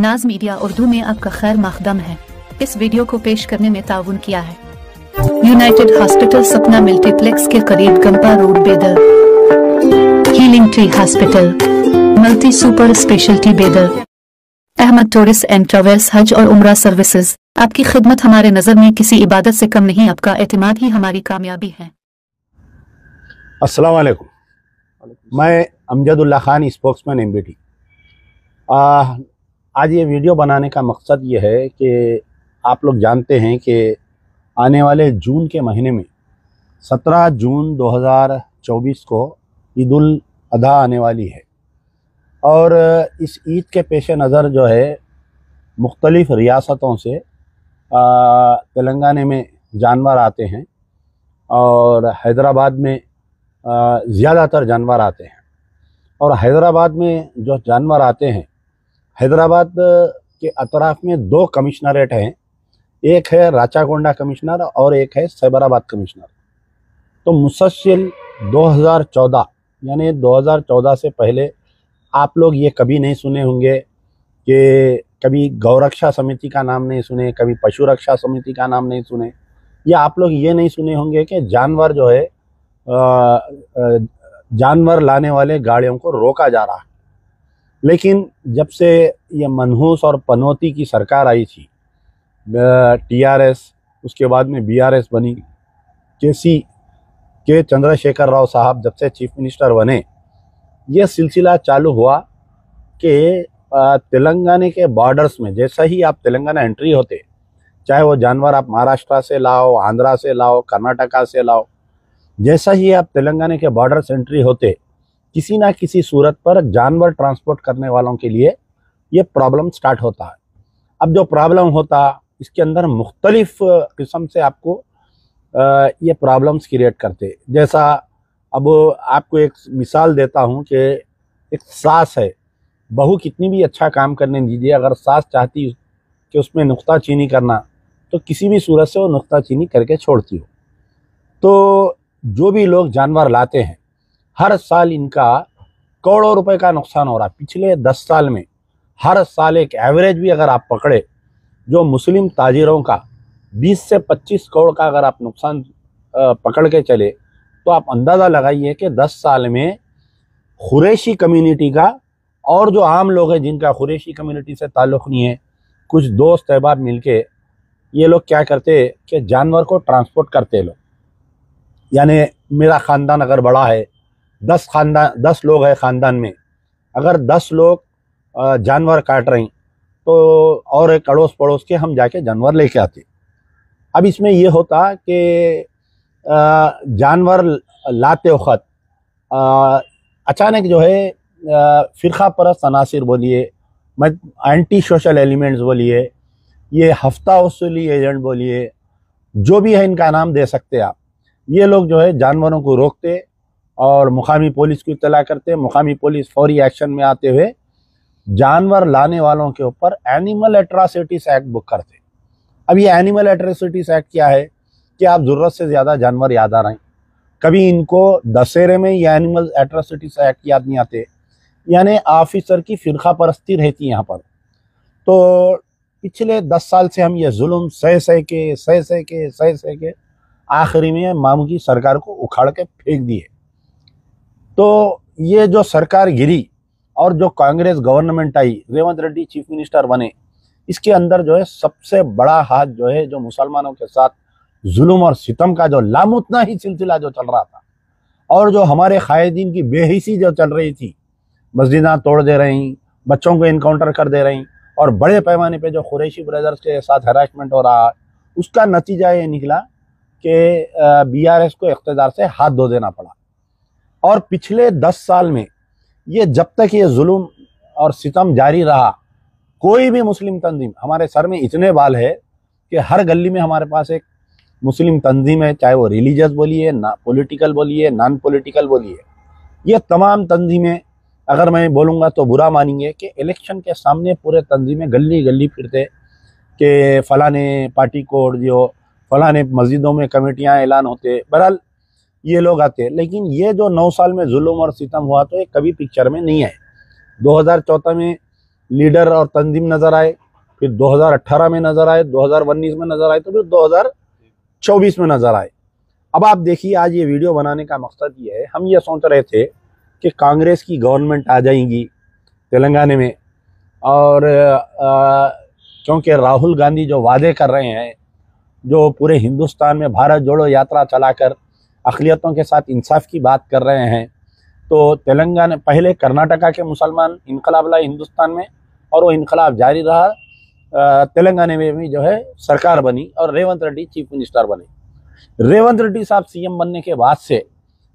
नाज मीडिया उर्दू में आपका खैर मकदम है। इस वीडियो को पेश करने में ताउन किया है यूनाइटेड हॉस्पिटल सपना मल्टीप्लेक्स के करीब गंपा रोड बेदर, healing tree hospital, multi super speciality बेदर, अहमद टूरिस्ट एंड ट्रैवल्स हज और उम्रा सर्विसेज। आपकी खिदमत हमारे नज़र में किसी इबादत से कम नहीं, आपका एतमाद ही हमारी कामयाबी है। अस्सलाम वालेकुम, मैं अमजदुल्ला खान, स्पोक्समैन एमबीटी। आज ये वीडियो बनाने का मकसद ये है कि आप लोग जानते हैं कि आने वाले जून के महीने में 17 जून 2024 को ईद उल अधा आने वाली है और इस ईद के पेश नज़र जो है मुख्तलिफ़ रियासतों से तेलंगाना में जानवर आते हैं और हैदराबाद में ज़्यादातर जानवर आते हैं। और हैदराबाद में जो जानवर आते हैं, हैदराबाद के अतराफ़ में 2 कमिश्नरेट हैं, एक है राचाकोंडा कमिश्नर और एक है सैबराबाद कमिश्नर। तो मुसलसल 2014 यानी 2014 से पहले आप लोग ये कभी नहीं सुने होंगे कि कभी गौरक्षा समिति का नाम नहीं सुने, कभी पशु रक्षा समिति का नाम नहीं सुने, या आप लोग ये नहीं सुने होंगे कि जानवर जो है जानवर लाने वाले गाड़ियों को रोका जा रहा है। लेकिन जब से ये मनहूस और पनौती की सरकार आई थी, टीआरएस, उसके बाद में बीआरएस बनी, केसी के चंद्रशेखर राव साहब जब से चीफ मिनिस्टर बने, ये सिलसिला चालू हुआ कि तेलंगाना के बॉर्डर्स में जैसा ही आप तेलंगाना एंट्री होते, चाहे वो जानवर आप महाराष्ट्र से लाओ, आंध्रा से लाओ, कर्नाटका से लाओ, जैसा ही आप तेलंगाना के बॉर्डर से एंट्री होते, किसी ना किसी सूरत पर जानवर ट्रांसपोर्ट करने वालों के लिए ये प्रॉब्लम स्टार्ट होता है। अब जो प्रॉब्लम होता, इसके अंदर मुख्तलिफ किस्म से आपको ये प्रॉब्लम्स क्रिएट करते। जैसा अब आपको एक मिसाल देता हूँ कि एक सास है, बहू कितनी भी अच्छा काम करने दीजिए, अगर सास चाहती कि उसमें नुक्ताचीनी करना, तो किसी भी सूरत से वो नुक्ताचीनी करके छोड़ती हो। तो जो भी लोग जानवर लाते हैं, हर साल इनका करोड़ों रुपए का नुकसान हो रहा है। पिछले 10 साल में हर साल एक एवरेज भी अगर आप पकड़े, जो मुस्लिम ताजिरों का 20 से 25 करोड़ का अगर आप नुकसान पकड़ के चले, तो आप अंदाज़ा लगाइए कि 10 साल में कुरैशी कम्युनिटी का और जो आम लोग हैं जिनका कुरैशी कम्युनिटी से ताल्लुक़ नहीं है, कुछ दोस्त अहबाब मिलके ये लोग क्या करते कि जानवर को ट्रांसपोर्ट करते लोग। यानी मेरा ख़ानदान अगर बड़ा है, 10 लोग हैं ख़ानदान में, अगर 10 लोग जानवर काट रहे हैं तो और एक अड़ोस पड़ोस के हम जाके जानवर लेके आते। अब इसमें ये होता कि जानवर लाते वक़्त अचानक जो है फ़िरक़ा परस्त अनासिर बोलिए, एंटी सोशल एलिमेंट्स बोलिए, ये हफ्ता वसूली एजेंट बोलिए, जो भी है इनका नाम दे सकते आप, ये लोग जो है जानवरों को रोकते और मुकामी पुलिस को इत्तला करते। मुकामी पुलिस फौरी एक्शन में आते हुए जानवर लाने वालों के ऊपर एनिमल एट्रॉसिटीज एक्ट बुक करते। अब ये एनिमल एट्रॉसिटीज एक्ट क्या है कि आप ज़रूरत से ज़्यादा जानवर याद आ रहे हैं। कभी इनको दशहरे में ये एनिमल एट्रॉसिटीज एक्ट याद नहीं आते, यानी ऑफिसर की फ़िरक़ा परस्ती रहती यहाँ पर। तो पिछले 10 साल से हम ये जुल्म सह के आखिरी में मामू की सरकार को उखाड़ के फेंक दिए। तो ये जो सरकार गिरी और जो कांग्रेस गवर्नमेंट आई, रेवंत रेड्डी चीफ मिनिस्टर बने, इसके अंदर जो है सबसे बड़ा हाथ जो है जो मुसलमानों के साथ जुल्म और सितम का जो लामुतना ही सिलसिला जो चल रहा था, और जो हमारे कायदीन की बेहिसी जो चल रही थी, मस्जिदां तोड़ दे रही, बच्चों को इनकाउंटर कर दे रही, और बड़े पैमाने पे जो कुरैशी ब्रदर्स के साथ हरासमेंट हो रहा, उसका नतीजा ये निकला कि बीआरएस को इख्तिदार से हाथ धो देना पड़ा। और पिछले 10 साल में ये जब तक ये जुल्म और सितम जारी रहा, कोई भी मुस्लिम तंजीम, हमारे सर में इतने बाल है कि हर गली में हमारे पास एक मुस्लिम तंजीम है, चाहे वो रिलीजियस बोलिए, ना पॉलिटिकल बोलिए, नॉन पॉलिटिकल बोलिए। ये तमाम तंजीमें, अगर मैं बोलूँगा तो बुरा मानेंगे कि इलेक्शन के सामने पूरे तंजीमें गली गली फिरते कि फ़लाने पार्टी को वोट दियो, फ़लाने मस्जिदों में कमेटियाँ ऐलान होते। बहरहाल ये लोग आते, लेकिन ये जो 9 साल में जुल्म और सितम हुआ तो ये कभी पिक्चर में नहीं है। 2014 में लीडर और तंजीम नजर आए, फिर 2018 में नजर आए, 2019 में नजर आए, तो फिर 2024 में नजर आए। अब आप देखिए, आज ये वीडियो बनाने का मकसद ये है, हम ये सोच रहे थे कि कांग्रेस की गवर्नमेंट आ जाएगी तेलंगाना में, और क्योंकि राहुल गांधी जो वादे कर रहे हैं, जो पूरे हिंदुस्तान में भारत जोड़ो यात्रा चलाकर अक़लियतों के साथ इंसाफ की बात कर रहे हैं, तो तेलंगाना, पहले कर्नाटका के मुसलमान इनकलाब लाए हिंदुस्तान में और वो इनकलाब जारी रहा, तेलंगाना में भी जो है सरकार बनी और रेवंत रेड्डी चीफ मिनिस्टर बने। रेवंत रेड्डी साहब सीएम बनने के बाद से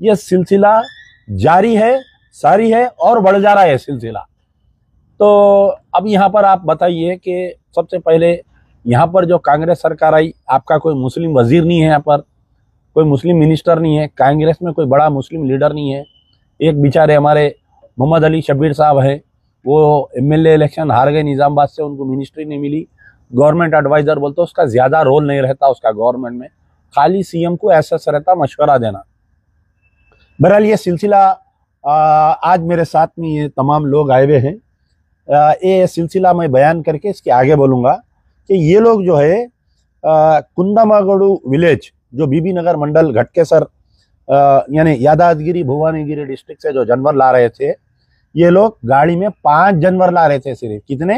ये सिलसिला जारी है, सारी है और बढ़ जा रहा है सिलसिला। तो अब यहाँ पर आप बताइए कि सबसे पहले यहाँ पर जो कांग्रेस सरकार आई, आपका कोई मुस्लिम वजीर नहीं है, यहाँ पर कोई मुस्लिम मिनिस्टर नहीं है, कांग्रेस में कोई बड़ा मुस्लिम लीडर नहीं है। एक बेचारे हमारे मोहम्मद अली शब्बीर साहब है, वो एमएलए इलेक्शन हार गए निज़ामाबाद से, उनको मिनिस्ट्री नहीं मिली, गवर्नमेंट एडवाइजर बोलते, उसका ज़्यादा रोल नहीं रहता उसका गवर्नमेंट में, खाली सीएम को ऐसा रहता मशवरा देना। बहरहाल ये सिलसिला आज मेरे साथ में ये तमाम लोग आए हुए हैं, ये सिलसिला मैं बयान करके इसके आगे बोलूँगा कि ये लोग जो है कुंदमागड़ू विलेज, जो बीबी नगर मंडल घटकेसर यानी यादागिरी भुवनगिरी डिस्ट्रिक्ट से जो जानवर ला रहे थे, ये लोग गाड़ी में 5 जानवर ला रहे थे। सिर्फ कितने?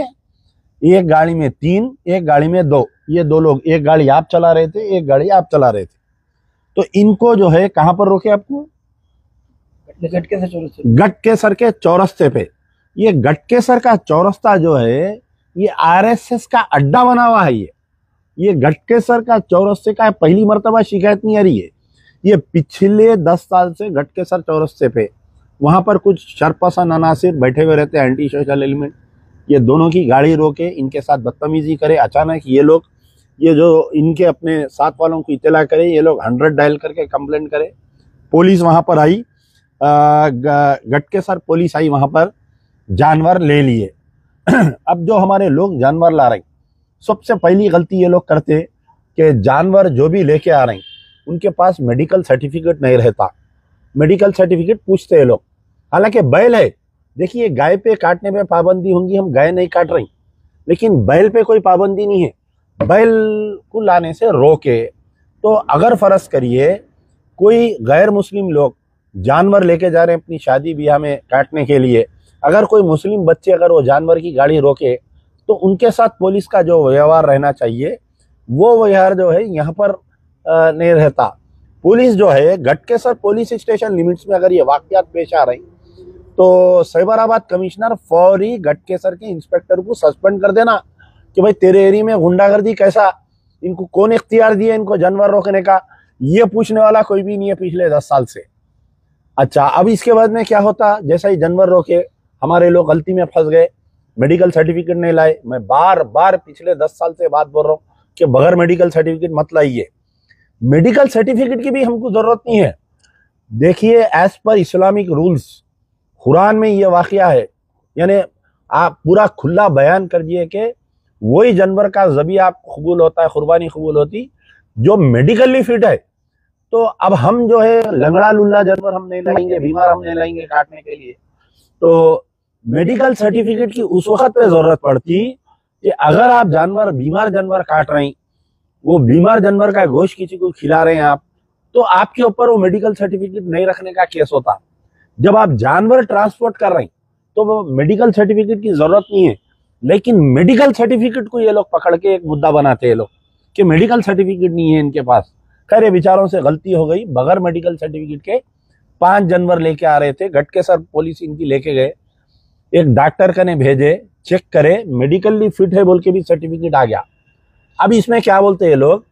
एक गाड़ी में 3, एक गाड़ी में 2, ये 2 लोग, एक गाड़ी आप चला रहे थे, एक गाड़ी आप चला रहे थे। तो इनको जो है कहाँ पर रोके आपको? गटकेसर के चौरस्ते पे। ये गटकेसर का चौरस्ता जो है ये आरएसएस का अड्डा बना हुआ है। ये गटकेसर का चौरस्ते का पहली मर्तबा शिकायत नहीं आ रही है, ये पिछले 10 साल से गटकेसर चौरस्ते पे वहां पर कुछ शरपसंद अनासिर बैठे हुए रहते हैं, एंटी सोशल एलिमेंट, ये दोनों की गाड़ी रोके, इनके साथ बदतमीजी करे। अचानक ये लोग, ये जो इनके अपने साथ वालों को इत्तला करे, ये लोग 100 डायल करके कंप्लेंट करे। पुलिस वहां पर आई, गटकेसर पुलिस आई, वहां पर जानवर ले लिए। अब जो हमारे लोग जानवर ला रहे, सबसे पहली गलती ये लोग करते कि जानवर जो भी लेके आ रहे हैं उनके पास मेडिकल सर्टिफिकेट नहीं रहता। मेडिकल सर्टिफिकेट पूछते हैं लोग, हालांकि बैल है। देखिए, गाय पे काटने पे पाबंदी होंगी, हम गाय नहीं काट रही, लेकिन बैल पे कोई पाबंदी नहीं है, बैल को लाने से रोके। तो अगर फर्ज करिए कोई गैर मुस्लिम लोग जानवर लेके जा रहे हैं अपनी शादी ब्याह में काटने के लिए, अगर कोई मुस्लिम बच्चे अगर वो जानवर की गाड़ी रोके, तो उनके साथ पुलिस का जो व्यवहार रहना चाहिए वो व्यवहार जो है यहाँ पर नहीं रहता। पुलिस जो है गटकेसर पुलिस स्टेशन लिमिट्स में अगर ये वाकयात पेश आ रही, तो साइबराबाद कमिश्नर फौरी गटकेसर के इंस्पेक्टर को सस्पेंड कर देना कि भाई तेरे एरिया में गुंडागर्दी कैसा, इनको कौन इख्तियार दिया इनको जानवर रोकने का, ये पूछने वाला कोई भी नहीं है पिछले 10 साल से। अच्छा, अब इसके बाद में क्या होता? जैसा ही जानवर रोके, हमारे लोग गलती में फंस गए, मेडिकल सर्टिफिकेट नहीं लाए। मैं बार बार पिछले 10 साल से बात बोल रहा हूँ कि बगैर मेडिकल सर्टिफिकेट मत लाइए। मेडिकल सर्टिफिकेट की भी हमको जरूरत नहीं है। देखिए, as per Islamic rules, Quran में ये वाकया है, यानी आप पूरा खुला बयान कर दिए कि वही जानवर का ज़बिया कबूल होता है, कुर्बानी कबूल होती जो मेडिकली फिट है। तो अब हम जो है लंगड़ा लुल्ला जानवर हम नहीं लाएंगे, बीमार हम नहीं लाएंगे काटने के लिए। तो मेडिकल सर्टिफिकेट की उस वक्त पे जरूरत पड़ती कि अगर आप जानवर, बीमार जानवर काट रहे हैं, वो बीमार जानवर का गोश्त किसी को खिला रहे हैं आप, तो आपके ऊपर वो मेडिकल सर्टिफिकेट नहीं रखने का केस होता। जब आप जानवर ट्रांसपोर्ट कर रहे हैं तो वो मेडिकल सर्टिफिकेट की जरूरत नहीं है, लेकिन मेडिकल सर्टिफिकेट को ये लोग पकड़ के एक मुद्दा बनाते हैं लोग कि मेडिकल सर्टिफिकेट नहीं है इनके पास। खैर, ये बेचारों से गलती हो गई, बगैर मेडिकल सर्टिफिकेट के 5 जानवर लेके आ रहे थे। गटकेसर पुलिस इनकी लेके गए, एक डॉक्टर का ने भेजे, चेक करे, मेडिकली फिट है बोल के भी सर्टिफिकेट आ गया। अब इसमें क्या बोलते हैं लोग,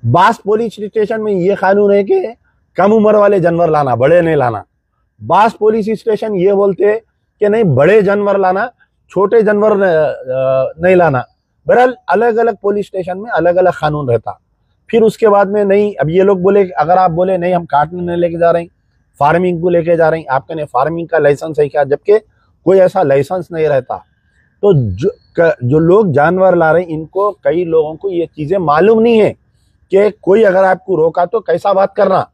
बास पुलिस स्टेशन में ये कानून है कि कम उम्र वाले जानवर लाना, बड़े नहीं लाना। बास पुलिस स्टेशन ये बोलते कि नहीं, बड़े जानवर लाना, छोटे जानवर नहीं लाना। बहरहाल अलग अलग पुलिस स्टेशन में अलग अलग कानून रहता। फिर उसके बाद में नहीं, अब ये लोग बोले, अगर आप बोले नहीं हम काटने नहीं लेके जा रहे हैं, फार्मिंग को लेके जा रहे हैं, आपके ने फार्मिंग का लाइसेंस है क्या, जबकि कोई ऐसा लाइसेंस नहीं रहता। तो जो लोग जानवर ला रहे हैं, इनको, कई लोगों को ये चीजें मालूम नहीं है कि कोई अगर आपको रोका तो कैसा बात करना।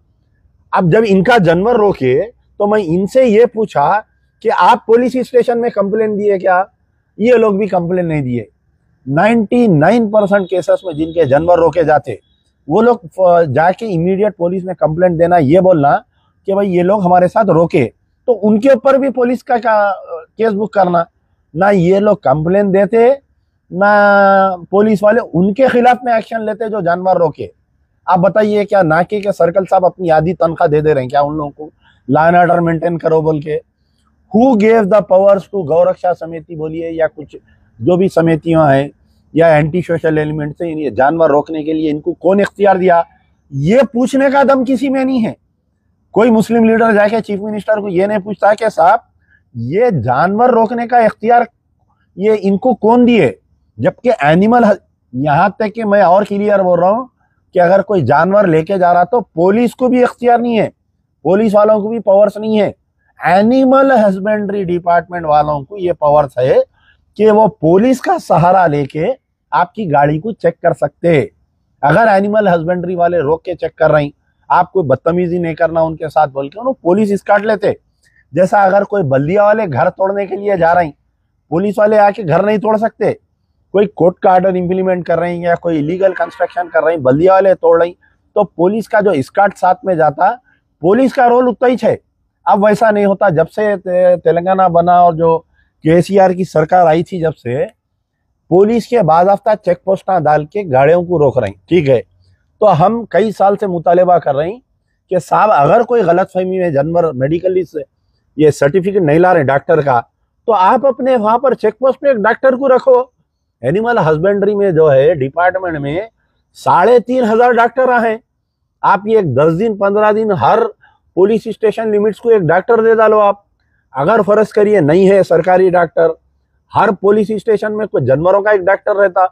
अब जब इनका जानवर रोके तो मैं इनसे ये पूछा कि आप पुलिस स्टेशन में कंप्लेन दिए क्या? ये लोग भी कंप्लेन नहीं दिए। 99% केसेस में जिनके जानवर रोके जाते वो लोग जाके इमीडिएट पुलिस में कंप्लेंट देना, ये बोलना कि भाई ये लोग हमारे साथ रोके, तो उनके ऊपर भी पुलिस का केस बुक करना। ना ये लोग कंप्लेंट देते, ना पुलिस वाले उनके खिलाफ में एक्शन लेते जो जानवर रोके। आप बताइए, क्या नाके के सर्कल साहब अपनी आधी तनख्वाह दे रहे हैं क्या उन लोगों को लॉ एंड ऑर्डर मेंटेन करो बोल के? Who gave the powers to gau raksha samiti बोलिए या कुछ जो भी समितियां हैं या एंटी सोशल एलिमेंट से ये जानवर रोकने के लिए इनको कौन इख्तियार दिया? ये पूछने का दम किसी में नहीं है। कोई मुस्लिम लीडर जाके चीफ मिनिस्टर को ये नहीं पूछता कि साहब ये जानवर रोकने का इख्तियार ये इनको कौन दिए? जबकि एनिमल, यहां तक कि मैं और क्लियर बोल रहा हूं कि अगर कोई जानवर लेके जा रहा तो पुलिस को भी इख्तियार नहीं है, पुलिस वालों को भी पावर्स नहीं है। एनिमल हस्बेंड्री डिपार्टमेंट वालों को ये पावर्स है कि वो पुलिस का सहारा लेके आपकी गाड़ी को चेक कर सकते हैं। अगर एनिमल हस्बेंड्री वाले रोक के चेक कर रहे हैं, आप कोई बदतमीजी नहीं करना उनके साथ बोल के, उन्होंने पुलिस इसकाट लेते। जैसा अगर कोई बल्दिया वाले घर तोड़ने के लिए जा रहे हैं, पुलिस वाले आके घर नहीं तोड़ सकते। कोई कोर्ट का ऑर्डर इंप्लीमेंट कर रहे हैं या कोई इलीगल कंस्ट्रक्शन कर रहे हैं, बल्दिया वाले तोड़ रहे हैं, तो पुलिस का जो इसकाट साथ में जाता, पुलिस का रोल उतना ही है। अब वैसा नहीं होता। जब से तेलंगाना बना और जो केसीआर की सरकार आई थी, जब से पुलिस के बाज़ाब्ता चेक पोस्टा डाल के गाड़ियों को रोक रहे हैं, ठीक है। तो हम कई साल से मुतालिबा कर रहे हैं कि साहब अगर कोई गलतफहमी में जानवर मेडिकली से ये सर्टिफिकेट नहीं ला रहे डॉक्टर का, तो आप अपने वहां पर चेक पोस्ट पे एक डॉक्टर को रखो। एनिमल हस्बेंड्री में जो है डिपार्टमेंट में 3,500 डॉक्टर हैं। आप ये 10 दिन 15 दिन हर पुलिस स्टेशन लिमिट्स को एक डॉक्टर दे डालो। आप अगर फर्ज करिए नहीं है सरकारी डॉक्टर, हर पुलिस स्टेशन में कोई जानवरों का एक डॉक्टर रहता,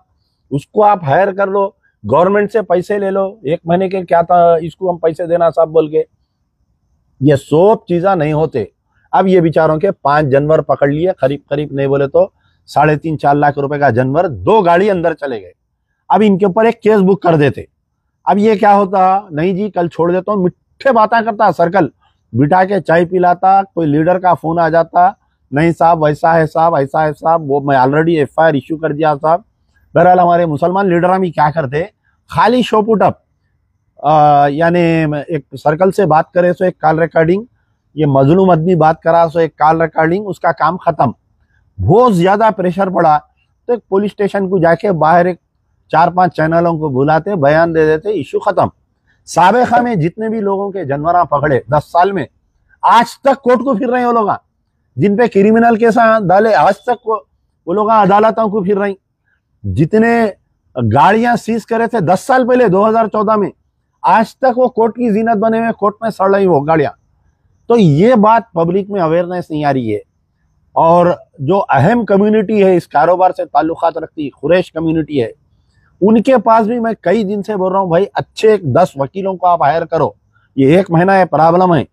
उसको आप हायर कर लो, गवर्नमेंट से पैसे ले लो, 1 महीने के क्या था इसको हम पैसे देना साहब बोल के। ये सब चीज़ा नहीं होते। अब ये बेचारों के 5 जानवर पकड़ लिए, करीब नहीं बोले तो 3.5-4 लाख रुपए का जानवर, 2 गाड़ी अंदर चले गए। अब इनके ऊपर एक केस बुक कर देते। अब ये क्या होता, नहीं जी कल छोड़ देता हूँ, मिठ्ठे बातें करता, सर्कल बिठा के चाय पिलाता, कोई लीडर का फोन आ जाता, नहीं साहब वैसा है साहब, ऐसा है साहब, वो मैं ऑलरेडी FIR इश्यू कर दिया साहब। बहरहाल हमारे मुसलमान लीडर भी क्या करते, खाली शो पुटअप, यानी एक सर्कल से बात करे तो एक कॉल रिकॉर्डिंग, ये मजलूम आदमी बात करा तो एक कॉल रिकॉर्डिंग, उसका काम खत्म। बहुत ज्यादा प्रेशर पड़ा तो एक पुलिस स्टेशन को जाके बाहर एक 4-5 चैनलों को बुलाते, बयान दे देते, इश्यू खत्म। साबिका में जितने भी लोगों के जानवर पकड़े 10 साल में, आज तक कोर्ट को फिर रहे हैं वो लोग, जिन पे क्रिमिनल केस डाले आज तक वो लोग अदालतों को फिर रही। जितने गाड़ियां सीज करे थे 10 साल पहले 2014 में, आज तक वो कोर्ट की जीनत बने हुए कोर्ट में सड़ रही वो गाड़ियां। तो ये बात पब्लिक में अवेयरनेस नहीं आ रही है। और जो अहम कम्युनिटी है इस कारोबार से ताल्लुकात रखती कुरैश कम्युनिटी है, उनके पास भी मैं कई दिन से बोल रहा हूँ भाई अच्छे 10 वकीलों को आप हायर करो, ये 1 महीना है प्रॉब्लम है।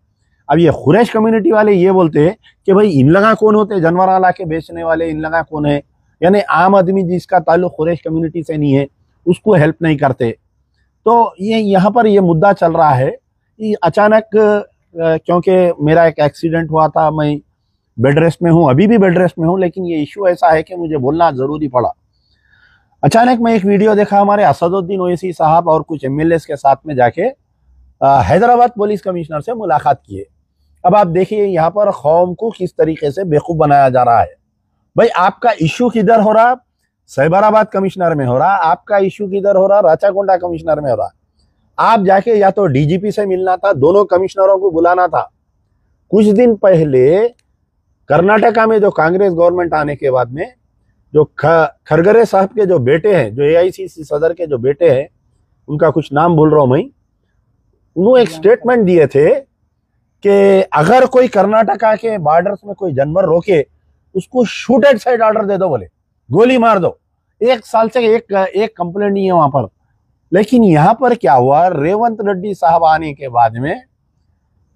अब ये कुरैश कम्युनिटी वाले ये बोलते हैं कि भाई इन लगा कौन होते, जानवर ला के बेचने वाले इन लगा कौन है, यानी आम आदमी जिसका ताल्लुक कुरैश कम्युनिटी से नहीं है उसको हेल्प नहीं करते। तो ये यहाँ पर ये मुद्दा चल रहा है कि अचानक, क्योंकि मेरा एक एक्सीडेंट हुआ था, मैं बेड रेस्ट में हूँ, अभी भी बेड रेस्ट में हूँ, लेकिन ये इशू ऐसा है कि मुझे बोलना जरूरी पड़ा। अचानक मैं एक वीडियो देखा, हमारे असदुद्दीन ओवैसी साहब और कुछ MLAs के साथ में जाके हैदराबाद पुलिस कमिश्नर से मुलाकात किए। अब आप देखिए यहाँ पर कौम को किस तरीके से बेवकूफ बनाया जा रहा है। भाई आपका इशू किधर हो रहा, साइबराबाद कमिश्नर में हो रहा, आपका इशू किधर हो रहा, राचाकोंडा कमिश्नर में हो रहा। आप जाके या तो DGP से मिलना था, दोनों कमिश्नरों को बुलाना था। कुछ दिन पहले कर्नाटका में जो कांग्रेस गवर्नमेंट आने के बाद में जो खरगरे साहब के जो बेटे हैं, जो AICC सदर के जो बेटे हैं, उनका कुछ नाम भूल रहा हूं मैं, उन्होंने एक स्टेटमेंट दिए थे कि अगर कोई कर्नाटका के बॉर्डर्स में कोई जानवर रोके उसको शूट एट साइड ऑर्डर दे दो, बोले गोली मार दो। 1 साल से एक कंप्लेंट नहीं है वहां पर। लेकिन यहाँ पर क्या हुआ, रेवंत रेड्डी साहब आने के बाद में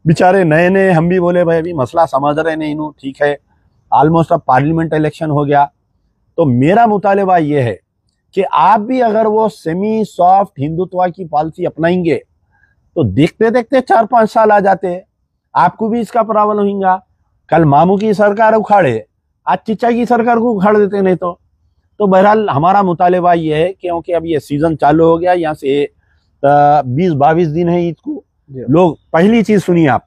बेचारे नए हम भी बोले भाई अभी मसला समझ रहे नहीं इन्हों, ठीक है, ऑलमोस्ट अब पार्लियामेंट इलेक्शन हो गया। तो मेरा मुतालिबा ये है कि आप भी अगर वो सेमी सॉफ्ट हिंदुत्व की पॉलिसी अपनाएंगे तो देखते देखते 4-5 साल आ जाते हैं, आपको भी इसका प्रॉब्लम होगा। कल मामू की सरकार उखाड़े, आज चिच्चा की सरकार को उखाड़ देते नहीं तो बहरहाल हमारा मुतालिबा ये है, क्योंकि अब ये सीजन चालू हो गया, यहाँ से 20-22 दिन है ईद को। लोग पहली चीज सुनिए, आप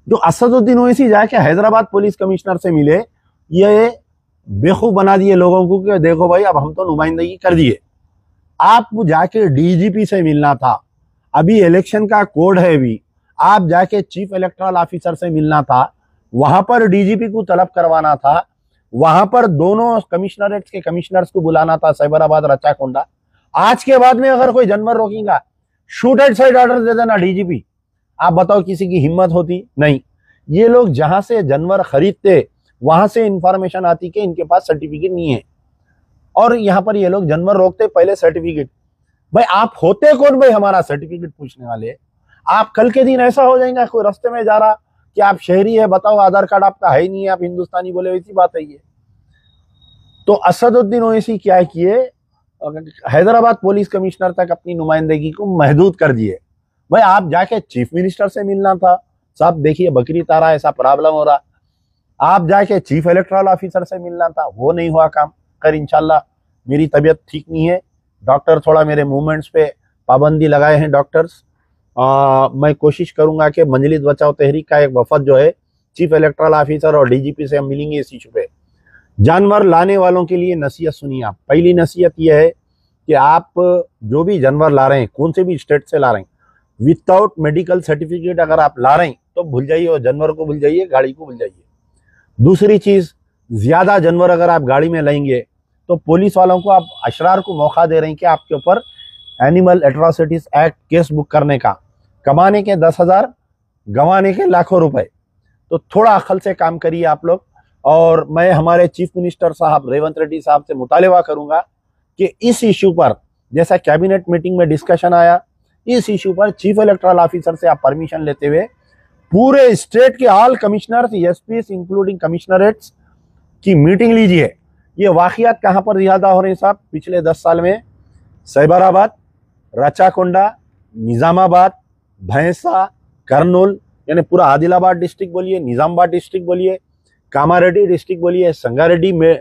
जो असदुद्दीन ओवैसी जाके हैदराबाद पुलिस कमिश्नर से मिले, ये बेवकूफ बना दिए लोगों को कि देखो भाई अब हम तो नुमाइंदगी कर दिए। आपको जाके डीजीपी से मिलना था, अभी इलेक्शन का कोड है, अभी आप जाके चीफ इलेक्टोरल ऑफिसर से मिलना था, वहां पर डीजीपी को तलब करवाना था, वहां पर दोनों कमिश्नरेट्स के कमिश्नर्स को बुलाना था, साइबराबाद रचाकोंडा। आज के बाद में अगर कोई जानवर रोकेगा, शूट एट साइड ऑर्डर दे देना डीजीपी। आप बताओ किसी की हिम्मत होती? नहीं। ये लोग जहां से जानवर खरीदते वहां से इंफॉर्मेशन आती कि इनके पास सर्टिफिकेट नहीं है, और यहाँ पर ये लोग जानवर रोकते पहले सर्टिफिकेट। भाई आप होते कौन भाई हमारा सर्टिफिकेट पूछने वाले? आप कल के दिन ऐसा हो जाएगा, कोई रास्ते में जा रहा कि आप शहरी है, बताओ आधार कार्ड आपका है नहीं है, आप हिंदुस्तानी बोले, वैसी बात है ये। तो असदुद्दीन ओवैसी क्या किए, हैदराबाद पुलिस कमिश्नर तक अपनी नुमाइंदगी को महदूद कर दिए। भाई आप जाके चीफ मिनिस्टर से मिलना था, साहब देखिए बकरी तारा ऐसा प्रॉब्लम हो रहा। आप जाके चीफ इलेक्टोरल ऑफिसर से मिलना था, वो नहीं हुआ काम। कर इंशाल्लाह, मेरी तबीयत ठीक नहीं है, डॉक्टर थोड़ा मेरे मूवमेंट्स पे पाबंदी लगाए हैं डॉक्टर्स। मैं कोशिश करूंगा कि मंजलिस बचाओ तहरीक का एक वफद जो है, चीफ इलेक्टोरल ऑफिसर और डीजीपी से हम मिलेंगे इस इशू पे। जानवर लाने वालों के लिए नसीहत सुनिए आप। पहली नसीहत यह है कि आप जो भी जानवर ला रहे हैं, कौन से भी स्टेट से ला रहे हैं, विदाउट मेडिकल सर्टिफिकेट अगर आप ला रहे हैं तो भूल जाइए, और जानवर को भूल जाइए, गाड़ी को भूल जाइए। दूसरी चीज, ज्यादा जानवर अगर आप गाड़ी में लेंगे तो पुलिस वालों को आप अशरार को मौका दे रहे हैं कि आपके ऊपर animal atrocities act case book करने का, कमाने के 10,000, गंवाने के लाखों रुपए। तो थोड़ा अकल से काम करिए आप लोग। और मैं हमारे चीफ मिनिस्टर साहब रेवंत रेड्डी साहब से मुतालिबा करूंगा कि इस इशू पर, जैसा कैबिनेट मीटिंग में डिस्कशन आया, इस इशू पर चीफ इलेक्टोरल ऑफिसर से आप परमिशन लेते हुए पूरे स्टेट के all commissioners, SPs including commissionerates की मीटिंग लीजिए। ये वाकयात कहां पर ज्यादा हो रहे हैं साहब? पिछले 10 साल में साइबराबाद, रचाकोंडा, निजामाबाद, भैंसा, कर्नूल, यानी पूरा आदिलाबाद डिस्ट्रिक्ट बोलिए, निजामाबाद डिस्ट्रिक्ट बोलिए, कामारेड्डी डिस्ट्रिक्ट बोलिए, संगारेड्डी में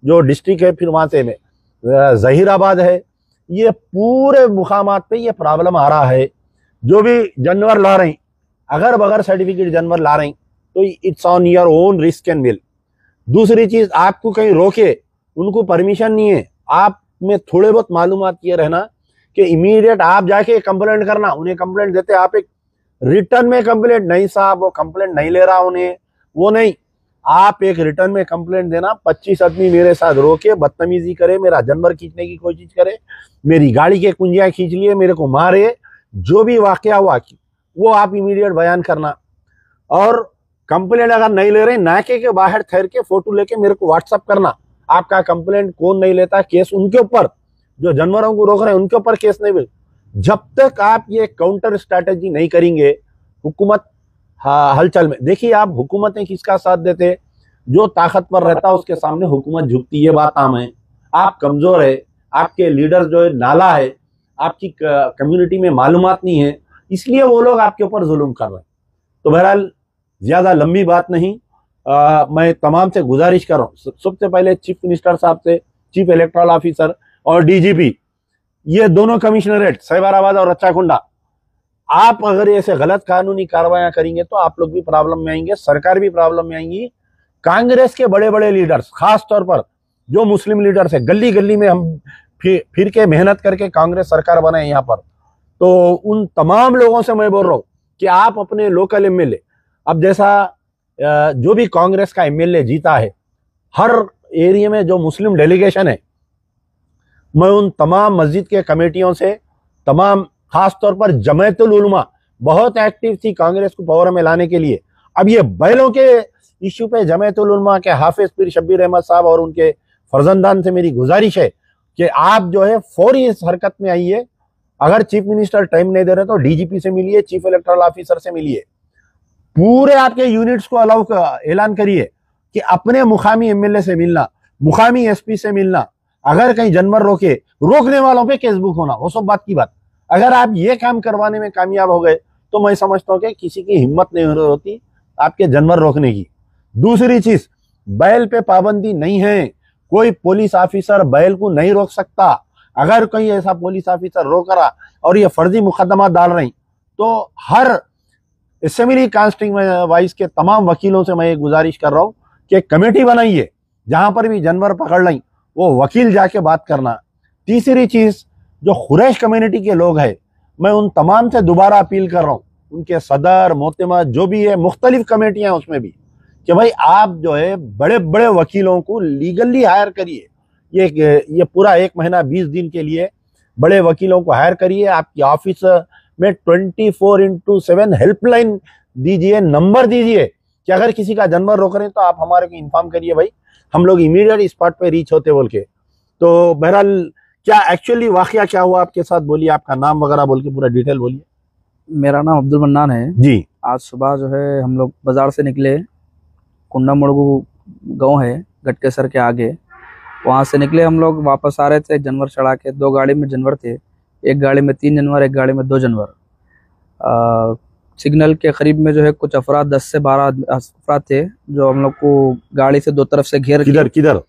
जो डिस्ट्रिक्ट है, फिर वहां से में जहीराबाद है, ये पूरे मुकामात पे ये प्रॉब्लम आ रहा है। जो भी जानवर ला रहे हैं, अगर बगैर सर्टिफिकेट जानवर ला रहे हैं तो it's on your own risk and will. दूसरी चीज, आपको कहीं रोके, उनको परमिशन नहीं है, आप में थोड़े बहुत मालूमात ये रहना कि इमीडिएट आप जाके कंप्लेंट करना। उन्हें कंप्लेंट देते आप एक रिटर्न में कंप्लेंट, नहीं साहब वो कंप्लेंट नहीं ले रहा उन्हें, वो नहीं, आप एक रिटर्न में कंप्लेंट देना। 25 आदमी मेरे साथ रोके, बदतमीजी करे, मेरा जानवर खींचने की कोशिश करे, मेरी गाड़ी के कुंजियां खींच लिए, मेरे को मारे, जो भी वाकया हुआ वो आप इमीडिएट बयान करना। और कंप्लेंट अगर नहीं ले रहे, नाके के बाहर ठहर के फोटो लेके मेरे को व्हाट्सअप करना। आपका कंप्लेंट कौन नहीं लेता, केस उनके ऊपर, जो जानवरों को रोक रहे हैं उनके ऊपर केस नहीं मिले। जब तक आप ये काउंटर स्ट्रैटेजी नहीं करेंगे, हुकूमत हलचल में, देखिए आप हुकूमतें किसका साथ देते, जो ताकतवर रहता है उसके सामने हुकूमत झुकती है, बात आम है। आप कमजोर है, आपके लीडर जो है नाला है, आपकी कम्युनिटी में मालूमात नहीं है, इसलिए वो लोग आपके ऊपर जुल्म कर रहे हैं। तो बहरहाल ज्यादा लंबी बात नहीं, मैं तमाम से गुजारिश कर रहा हूँ, सबसे पहले चीफ मिनिस्टर साहब से, चीफ इलेक्टोरल ऑफिसर और डीजीपी, ये दोनों कमिश्नरेट साइबराबाद और रचाकोंडा, आप अगर ऐसे गलत कानूनी कार्रवाइयां करेंगे तो आप लोग भी प्रॉब्लम में आएंगे, सरकार भी प्रॉब्लम में आएंगी। कांग्रेस के बड़े बड़े लीडर्स, खास तौर पर जो मुस्लिम लीडर्स है, गली गली में हम फिर के मेहनत करके कांग्रेस सरकार बनाए यहाँ पर, तो उन तमाम लोगों से मैं बोल रहा हूँ कि आप अपने लोकल एमएलए, अब जैसा जो भी कांग्रेस का एमएलए जीता है, हर एरिया में जो मुस्लिम डेलीगेशन है, मैं उन तमाम मस्जिद के कमेटियों से, तमाम खास तौर पर जमायतुल उलमा बहुत एक्टिव थी कांग्रेस को पावर में लाने के लिए। अब ये बैलों के इश्यू पे जमायतुल उलमा के हाफिज पीर शब्बीर अहमद साहब और उनके फर्जंदान से मेरी गुजारिश है कि आप जो है फौरी इस हरकत में आइए। अगर चीफ मिनिस्टर टाइम नहीं दे रहे तो डीजीपी से मिलिए, चीफ इलेक्टोरल ऑफिसर से मिलिए, पूरे आपके यूनिट्स को अलाउ ऐलान करिए कि अपने मुकामी एमएलए से मिलना, मुकामी एसपी से मिलना, अगर कहीं जानवर रोकने वालों पे केस बुक होना, वो सब बात की बात। अगर आप ये काम करवाने में कामयाब हो गए तो मैं समझता हूँ कि किसी की हिम्मत नहीं होती आपके जानवर रोकने की। दूसरी चीज, बैल पे पाबंदी नहीं है, कोई पुलिस ऑफिसर बैल को नहीं रोक सकता। अगर कोई ऐसा पुलिस ऑफिसर रोक रहा और ये फर्जी मुकदमा डाल रही, तो हर असेंबली कांस्टिट्यूंसी वाइज के तमाम वकीलों से मैं ये गुजारिश कर रहा हूँ कि कमेटी बनाइए, जहां पर भी जानवर पकड़ लें वो वकील जाके बात करना। तीसरी चीज, जो खुरैश कम्युनिटी के लोग हैं, मैं उन तमाम से दोबारा अपील कर रहा हूँ, उनके सदर मोहतमद जो भी है, मुख्तलिफ कमेटियां हैं उसमें भी, कि भाई आप जो है बड़े बड़े वकीलों को लीगली हायर करिए। ये पूरा 1 महीना 20 दिन के लिए बड़े वकीलों को हायर करिए। आपकी ऑफिस में 24/7 हेल्पलाइन दीजिए, नंबर दीजिए कि अगर किसी का जानवर रोक रहे हैं तो आप हमारे को इन्फॉर्म करिए, भाई हम लोग इमीडिएट स्पॉट पे रीच होते बोल के। तो बहरहाल क्या एक्चुअली वाकया क्या हुआ आपके साथ, बोलिए, आपका नाम वगैरह बोल के पूरा डिटेल बोलिए। मेरा नाम अब्दुल मन्नान है जी। आज सुबह जो है हम लोग बाजार से निकले, कुंडा मुड़गू गांव है गटकेसर के आगे, वहाँ से निकले हम लोग, वापस आ रहे थे जानवर चढ़ा के। 2 गाड़ी में जानवर थे, एक गाड़ी में 3 जानवर, एक गाड़ी में 2 जानवर। सिग्नल के करीब में जो है कुछ अफराद 10 से 12 अफराद थे जो हम लोग को गाड़ी से 2 तरफ से घेर। किधर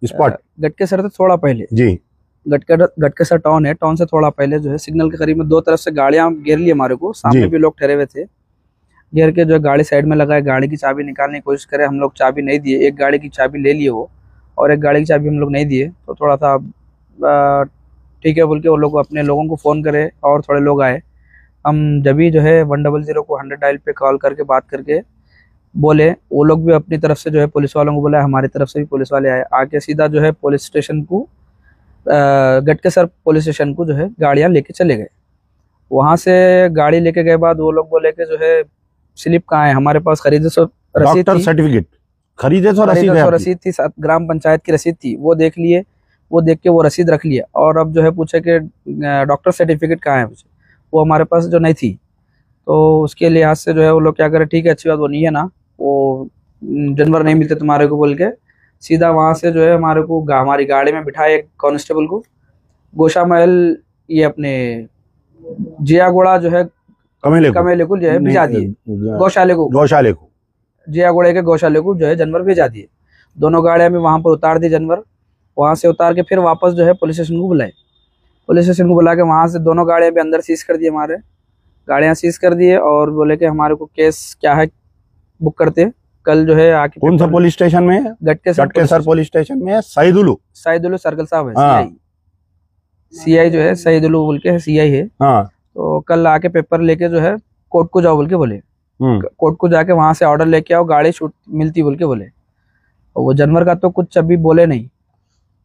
स्पॉट? गटकेसर से थोड़ा पहले जी, गटकेसर टाउन है, टाउन से थोड़ा पहले जो है सिग्नल के करीब में 2 तरफ से गाड़ियां घेर ली हमारे को। सामने भी लोग ठहरे हुए थे, घेर के जो है गाड़ी साइड में लगाए, गाड़ी की चाबी निकालने की कोशिश करे, हम लोग चाबी नहीं दिए। एक गाड़ी की चाबी ले लिए वो, और एक गाड़ी की चाबी हम लोग नहीं दिए। तो थोड़ा सा ठीक है बोल के वो लोग अपने लोगों को फ़ोन करे और थोड़े लोग आए। हम जब भी जो है 100 को 100 डायल पे कॉल करके बात करके बोले, वो लोग भी अपनी तरफ से जो है पुलिस वालों को बोला, हमारी तरफ से भी पुलिस वाले आए, आके सीधा जो है पुलिस स्टेशन को, गटकेसर पुलिस स्टेशन को जो है गाड़ियाँ लेके चले गए। वहाँ से गाड़ी लेके गए बाद वो लोग बोले कि जो है स्लिप कहाँ है, हमारे पास खरीदे सो रसीद थी, सर्टिफिकेट खरीदे सो रसीद थी, ग्राम पंचायत की रसीद थी, वो देख लिए, वो देख के वो रसीद रख लिया। और अब जो है पूछे कि डॉक्टर सर्टिफिकेट कहाँ है, वो हमारे पास जो नहीं थी। तो उसके लिहाज से जो है वो लोग क्या करे, ठीक है अच्छी बात, वो नहीं है ना, वो जानवर नहीं मिलते तुम्हारे को बोल के सीधा वहाँ से जो है हमारे को हमारी गाड़ी में बिठाए एक कांस्टेबल को, गोशा महल ये अपने जियागोड़ा जो है कमेले को जो है भिजा दिए, गौशाले को जियागोड़े के गौशाले को जो है जानवर भेजा दिए। दोनों गाड़ियां में वहां पर उतार दी जानवर। वहां से उतार के फिर वापस जो है पुलिस स्टेशन को बुलाए, पुलिस स्टेशन को बुला के वहां से दोनों गाड़ियां भी अंदर सीज कर दिए, हमारे गाड़ियां सीज कर दिए और बोले कि हमारे को केस क्या है बुक करते, कल जो है आके। कौन सा पुलिस स्टेशन में है? गटकेसर पुलिस स्टेशन में है। सईदुलू सर्कल साहब है, सीआई जो है सईदुलू बोल के है, सीआई है। तो कल आके पेपर लेके जो है कोर्ट को जाओ बोल के बोले, कोर्ट को जाके वहां से ऑर्डर लेके आओ, गाड़ी छूट मिलती बोल के बोले। और वो जानवर का तो कुछ अभी बोले नहीं।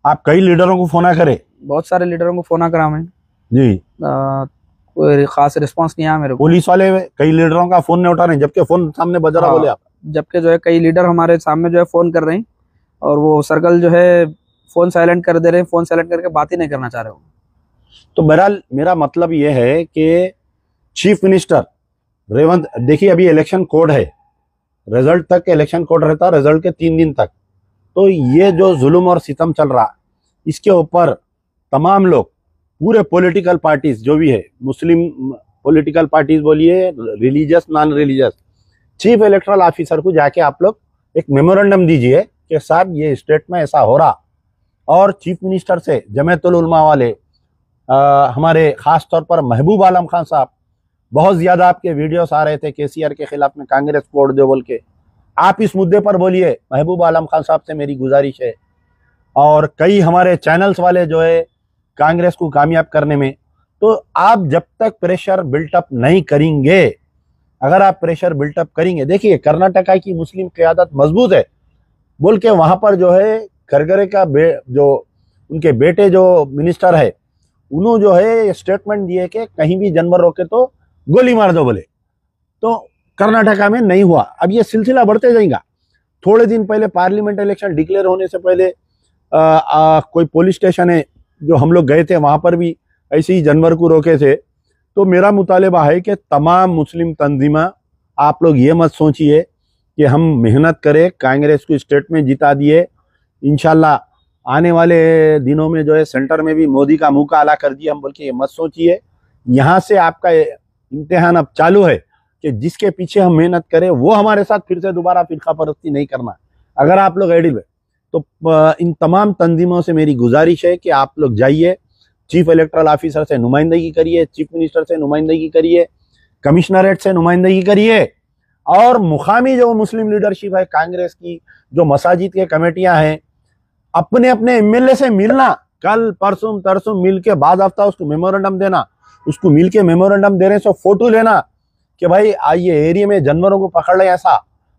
आप कई लीडरों को फोन करे? बहुत सारे लीडरों को फोन करा मैं जी, कोई खास रिस्पांस नहीं आया मेरे को। पुलिस वाले कई लीडरों का फोन नहीं उठा रहे, जबकि फोन सामने बज रहा। बोले आप, जबकि जो है कई लीडर हमारे सामने जो है फोन कर रहे हैं और वो सर्कल जो है फोन साइलेंट कर दे रहे हैं, फोन साइलेंट करके बात ही नहीं करना चाह रहे हो। तो बहरहाल मेरा मतलब ये है कि चीफ मिनिस्टर रेवंत, देखिए अभी इलेक्शन कोड है, रिजल्ट तक इलेक्शन कोड रहता है, रिजल्ट के 3 दिन तक। तो ये जो जुल्म और सितम चल रहा, इसके ऊपर तमाम लोग, पूरे पॉलिटिकल पार्टीज जो भी है, मुस्लिम पॉलिटिकल पार्टीज बोलिए, religious non religious, chief electoral officer को जाके आप लोग एक मेमोरेंडम दीजिए कि साहब ये स्टेट में ऐसा हो रहा। और चीफ मिनिस्टर से जमीयतुल उलमा वाले, हमारे खास तौर पर महबूब आलम खान साहब, बहुत ज्यादा आपके वीडियोस आ रहे थे केसीआर के खिलाफ में, कांग्रेस को वोट दो बोल के। आप इस मुद्दे पर बोलिए, महबूब आलम खान साहब से मेरी गुजारिश है। और कई हमारे चैनल्स वाले जो है कांग्रेस को कामयाब करने में, तो आप जब तक प्रेशर बिल्टअप नहीं करेंगे, अगर आप प्रेशर बिल्टअप करेंगे, देखिए कर्नाटका की मुस्लिम क़यादत मजबूत है बोल के वहां पर जो है खरगरे का जो उनके बेटे जो मिनिस्टर है, उन्होंने जो है स्टेटमेंट दिए कि कहीं भी जानवर रोके तो गोली मार दो बोले। तो कर्नाटका में नहीं हुआ। अब ये सिलसिला बढ़ते जाएगा। थोड़े दिन पहले पार्लियामेंट इलेक्शन डिक्लेयर होने से पहले कोई पुलिस स्टेशन है जो हम लोग गए थे, वहां पर भी ऐसे ही जानवर को रोके थे। तो मेरा मुतालिबा है कि तमाम मुस्लिम तंजीमा, आप लोग ये मत सोचिए कि हम मेहनत करें, कांग्रेस को स्टेट में जिता दिए, इंशाल्लाह आने वाले दिनों में जो है सेंटर में भी मोदी का मुंह काला कर दिए हम बोल के ये मत सोचिए। यहाँ से आपका इम्तिहान अब चालू है। कि जिसके पीछे हम मेहनत करें वो हमारे साथ फिर से दोबारा फिरका परस्ती नहीं करना। अगर आप लोग एडिल है तो इन तमाम तंजीमों से मेरी गुजारिश है कि आप लोग जाइए, चीफ इलेक्टोरल ऑफिसर से नुमाइंदगी करिए, चीफ मिनिस्टर से नुमाइंदगी करिए, कमिश्नरेट से नुमाइंदगी करिए, और मुकामी जो मुस्लिम लीडरशिप है कांग्रेस की, जो मसाजिद के कमेटियां हैं, अपने अपने एमएलए से मिलना, कल परसों तरसों मिल के बाद हफ्ता उसको मेमोरेंडम देना, उसको मिल के मेमोरेंडम दे रहे से फोटो लेना कि भाई आइए एरिया में जानवरों को पकड़ ले ऐसा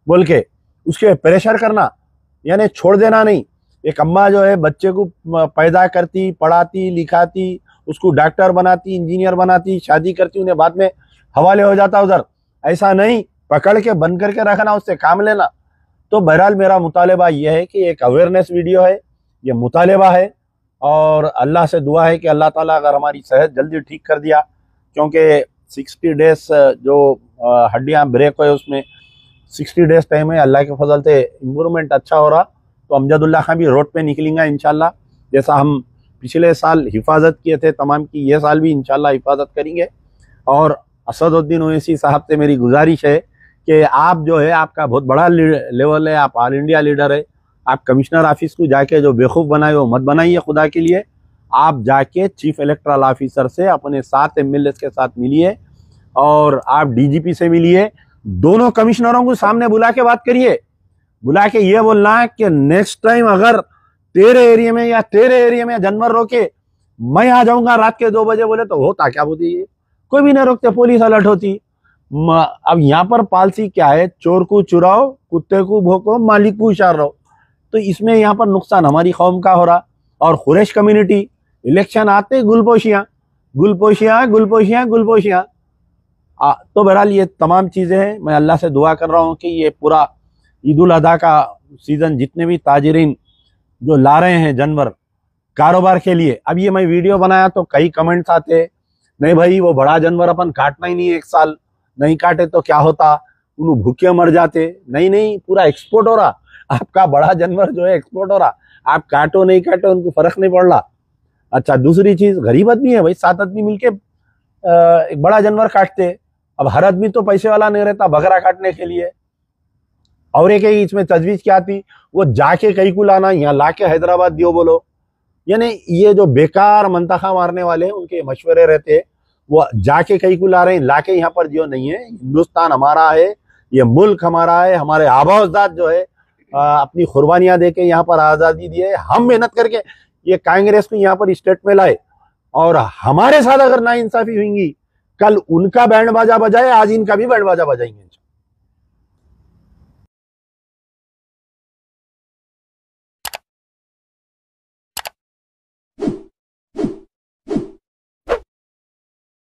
बोल के उसके प्रेशर करना, यानी छोड़ देना नहीं। एक अम्मा जो है बच्चे को पैदा करती, पढ़ाती, लिखाती, उसको डॉक्टर बनाती, इंजीनियर बनाती, शादी करती, उन्हें बाद में हवाले हो जाता उधर, ऐसा नहीं, पकड़ के बंद करके रखना, उससे काम लेना। तो बहरहाल मेरा मुतालबा यह है कि एक अवेयरनेस वीडियो है, ये मुतालबा है, और अल्लाह से दुआ है कि अल्लाह ताला अगर हमारी सेहत जल्दी ठीक कर दिया, क्योंकि 60 डेज जो हड्डियाँ ब्रेक हुए उसमें 60 डेज टाइम है, अल्लाह के फजल से इम्प्रूवमेंट अच्छा हो रहा, तो अमजदुल्ला खां भी रोड पे निकलेंगे इंशाल्लाह। जैसा हम पिछले साल हिफाजत किए थे तमाम की, ये साल भी इंशाल्लाह हिफाजत करेंगे। और असदुद्दीन ओवैसी साहब से मेरी गुजारिश है कि आप जो है, आपका बहुत बड़ा लेवल है, आप ऑल इंडिया लीडर है, आप कमिश्नर ऑफिस को जाके जो बेवकूफ़ बनाए वो मत बनाइए खुदा के लिए। आप जाके चीफ इलेक्टोरल ऑफिसर से अपने 7 एमएलए के साथ मिलिए, और आप डीजीपी से मिलिए, दोनों कमिश्नरों को सामने बुला के बात करिए, बुला के ये बोलना है कि नेक्स्ट टाइम अगर तेरे एरिया में या तेरे एरिया में जानवर रोके, मैं आ जाऊंगा रात के 2 बजे, बोले तो होता क्या बोलती है, कोई भी नहीं रोकते, पुलिस अलर्ट होती। अब यहाँ पर पॉलिसी क्या है, चोर को चुराओ, कुत्ते को भोंको, मालिक को इशार रहो। तो इसमें यहाँ पर नुकसान हमारी कौम का हो रहा। और कुरैश कम्युनिटी इलेक्शन आते गुलपोशियाँ गुलपोशियाँ गुलपोशियाँ गुलपोशियाँ। तो बहरहाल ये तमाम चीज़ें हैं। मैं अल्लाह से दुआ कर रहा हूँ कि ये पूरा ईद उल अदा का सीज़न जितने भी ताजिरीन जो ला रहे हैं जानवर कारोबार के लिए, अब ये मैं वीडियो बनाया तो कई कमेंट्स आते, नहीं भाई वो बड़ा जानवर अपन काटना ही नहीं, 1 साल नहीं काटे तो क्या होता, उन्हें भूखे मर जाते। नहीं नहीं, पूरा एक्सपोर्ट हो रहा, आपका बड़ा जानवर जो है एक्सपोर्ट हो रहा, आप काटो नहीं काटो उनको फर्क नहीं पड़ रहा। अच्छा, दूसरी चीज, गरीब आदमी है भाई, 7 आदमी मिलके एक बड़ा जानवर काटते। अब हर आदमी तो पैसे वाला नहीं रहता बकरा काटने के लिए। और एक इसमें तजवीज क्या थी, वो जाके कहीं को लाना, यहाँ लाके हैदराबाद दियो बोलो, यानी ये जो बेकार मंतखा मारने वाले हैं उनके मशवरे रहते, वो जाके कहीं को ला रहे हैं, लाके यहाँ पर दियो नहीं है। हिंदुस्तान हमारा है, ये मुल्क हमारा है, हमारे आबा अजदाद जो है अपनी कुर्बानियां देके यहाँ पर आज़ादी दिए, हम मेहनत करके ये कांग्रेस को यहाँ पर स्टेट में लाए, और हमारे साथ अगर नाइंसाफी हुई, कल उनका बैंड बाजा बजाए, आज इनका भी बैंड बाजा बजाएंगे।